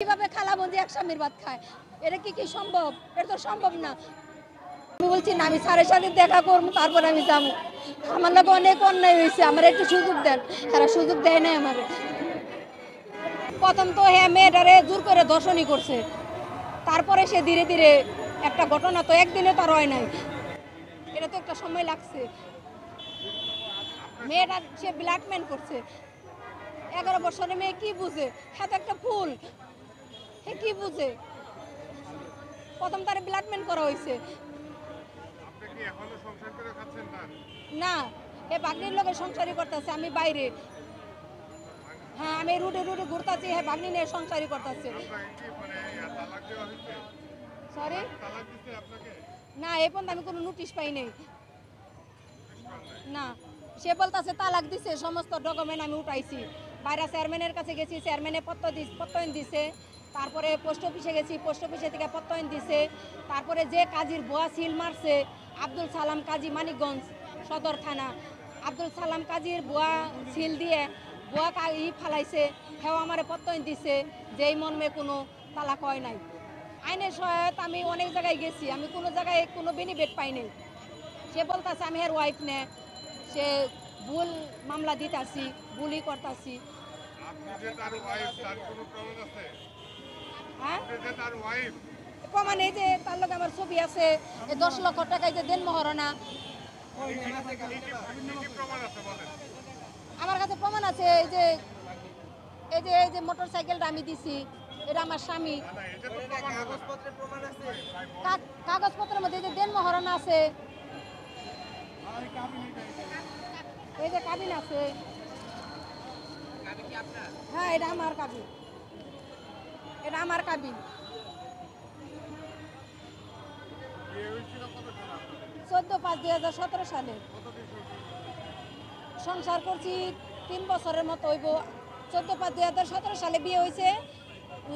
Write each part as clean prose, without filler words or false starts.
কিভাবে খালাবন্দি এক স্বামীর ভাত খায়? এটা কি সম্ভব? এটা তো সম্ভব না। আমি বলছি না, আমি স্যারের সাথে দেখা করবো, তারপর আমি যাবো। আমার লোক অনেক অন্যায় হয়েছে, আমার একটু সুযোগ দেন। তারা সুযোগ দেয় নাই আমার। প্রথম তো হ্যাঁ মেয়েটারে জোর করে ধর্ষণই করছে, তারপরে সে ধীরে ধীরে একটা ঘটনা তো একদিনে তার হয় নাই, এটা তো একটা সময় লাগছে। মেয়েটা সে ব্ল্যাকমেল করছে। 11 বছরের মেয়ে কি বুঝে? হ্যাঁ তো একটা ফুল, হে কি বুঝে? প্রথম তারে ব্ল্যাকমেল করা হয়েছে। না, এ বাগনির লোকের সংসারই করতেছে, আমি বাইরে। হ্যাঁ, আমি রুটে রুটে ঘুরতেছি, হ্যাঁ বাগনি নিয়ে সংসারই করতেছে। সরি, না এ পর্যন্ত আমি কোনো নোটিশ পাই নাই। না, সে বলতেছে তালাক দিছে, সমস্ত ডকুমেন্ট আমি উঠাইছি। বাইরে চেয়ারম্যানের কাছে গেছি, চেয়ারম্যানে প্রত্যয়ন দিছে। তারপরে পোস্ট অফিসে গেছি, পোস্ট অফিসে থেকে প্রত্যয়ন দিছে। তারপরে যে কাজীর ভুয়া সিল মারছে, আব্দুল সালাম কাজী, মানিকগঞ্জ সদর থানা, আব্দুল সালাম কাজীর ভুয়া সিল দিয়ে ভুয়া ফালাইছে, হেও আমার প্রত্যয়ন দিছে যে এই মর্মে কোনো তালাক হয় নাই। আইনের সহায়তা আমি অনেক জায়গায় গেছি, আমি কোনো জায়গায় কোনো বেনিফিট পাই নাই। সে বলতেছে আমি এর ওয়াইফ নে, সে ভুল মামলা দিতেছি, ভুলই করতেছি। হ্যাঁ, প্রমাণ এই যে তার লোক আমার ছবি আছে, 10 লক্ষ টাকায় যে দেন মহারণা। আমার কাছে প্রমাণ আছে, এই যে মোটর সাইকেলটা আমি দিছি, এটা আমার স্বামী। কাগজপত্রের মধ্যে যে দেন মহারণা আছে, এই যে কাবিন আছে। হ্যাঁ, এটা আমার কাবিন, এটা আমার কাবিন। 14/5/2017 সালে সংসার করছি, 3 বছরের মতো হইব। 14/5/2017 সালে বিয়ে হয়েছে,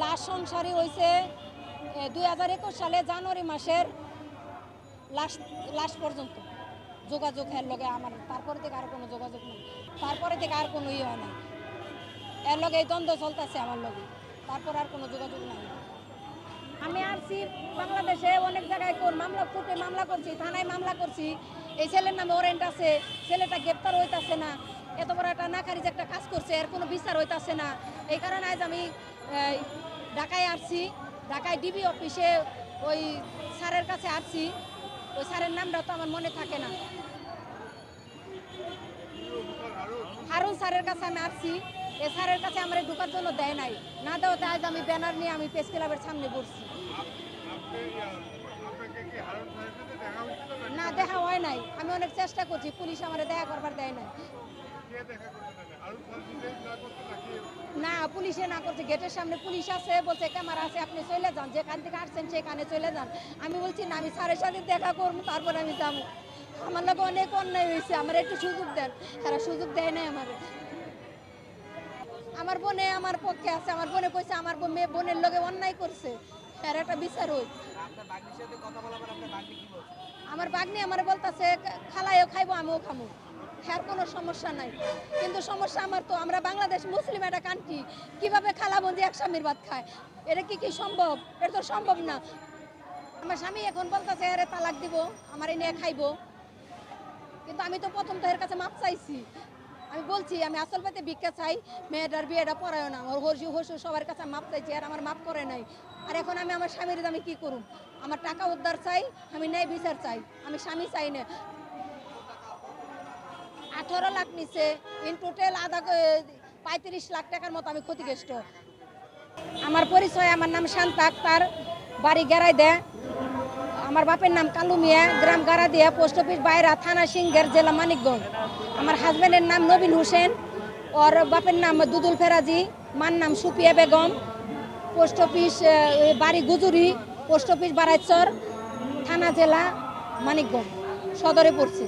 লাস্ট সংসারই হয়েছে 2021 সালে জানুয়ারি মাসের লাস্ট পর্যন্ত যোগাযোগ এর লগে আমার। তারপরে থেকে আর কোনো যোগাযোগ নেই, তারপরে থেকে আর কোনো হয় না। এর লগে এই দ্বন্দ্ব চলতেছে আমার লগে, তারপর আর কোনো যোগাযোগ নাই। আমি আসছি বাংলাদেশে অনেক জায়গায় কোর্টে মামলা করছি, থানায় মামলা করছি। এই ছেলের নামে ওয়ারেন্ট আছে, ছেলেটা গ্রেপ্তার হইতাছে না। এত বড় একটা নাকারি যে একটা কাজ করছে, এর কোনো বিচার হইতাছে না। এই কারণে আজ আমি ঢাকায় আসছি। ঢাকায় ডিবি অফিসে ওই স্যারের কাছে আসছি। ওই স্যারের নামটা তো আমার মনে থাকে না, হারুন স্যারের কাছে আমি আসছি। এ স্যারের কাছে আমার ঢোকার জন্য দেয় নাই, না দেওয়াতে আজ আমি ব্যানার নিয়ে আমি প্রেস ক্লাবের সামনে বসছি। না, দেখা হয় নাই। আমি অনেক চেষ্টা করছি, পুলিশ আমার দেখা করবার দেয় নাই। না, পুলিশে না করছে, গেটের সামনে পুলিশ আছে, বলছে ক্যামেরা আছে, আপনি চলে যান, যেখান থেকে আসছেন সেখানে চলে যান। আমি বলছি না, আমি স্যারের সাথে দেখা করবো, তারপর আমি যাবো। আমার লোক অনেক অন্যায় হয়েছে, আমার একটু সুযোগ দেন। তারা সুযোগ দেয় নাই আমার। আমার বোনে আমার পক্ষে আছে, আমার বোনে কইছে আমার মেয়ে বোনের লগে অন্যায় করছে, এর একটা বিচার হই। আমার বাগনি আমার বলতেছে খালাইও খাইবো, আমিও খাবো, হ্যার কোনো সমস্যা নাই। কিন্তু সমস্যা আমার তো, আমরা বাংলাদেশ মুসলিম একটা কান্ট্রি, কিভাবে খালাবন্দি এক স্বামীর ভাত খায়? এটা কি সম্ভব? এটা তো সম্ভব না। আমার স্বামী এখন বলতেছে আরে তালাক দিব, আমার এ নিয়ে খাইবো। কিন্তু আমি তো প্রথম তো এর কাছে মাপ চাইছি। আমি বলছি আমি আসল পেতে ভিক্ষা চাই, মেয়েটার বিয়েটা পড়ায় না। আমার হসু সবার কাছে মাপ চাইছি, আর আমার মাপ করে নাই। আর এখন আমি আমার স্বামীর আমি কি করুম? আমার টাকা উদ্ধার চাই, আমি ন্যায় বিচার চাই, আমি স্বামী চাই না। 18 লাখ নিচ্ছে, ইন টোটাল 35 লাখ টাকার মতো আমি ক্ষতিগ্রস্ত। আমার পরিচয়, আমার নাম শান্তা আক্তার, বাড়ি গেরাই দেয়। আমার বাপের নাম কালু মিয়া, গ্রাম গারাদিয়া, পোস্ট অফিস বাইরা, থানা সিংহের, জেলা মানিকগঞ্জ। আমার হাজব্যান্ডের নাম নবীন হোসেন, ওর বাপের নাম দুদুল ফেরাজি, মার নাম সুপিয়া বেগম। পোস্ট অফিস বাড়ি গুজুরি, পোস্ট অফিস বারাইচর, থানা জেলা মানিকগঞ্জ, সদরে পড়ছে।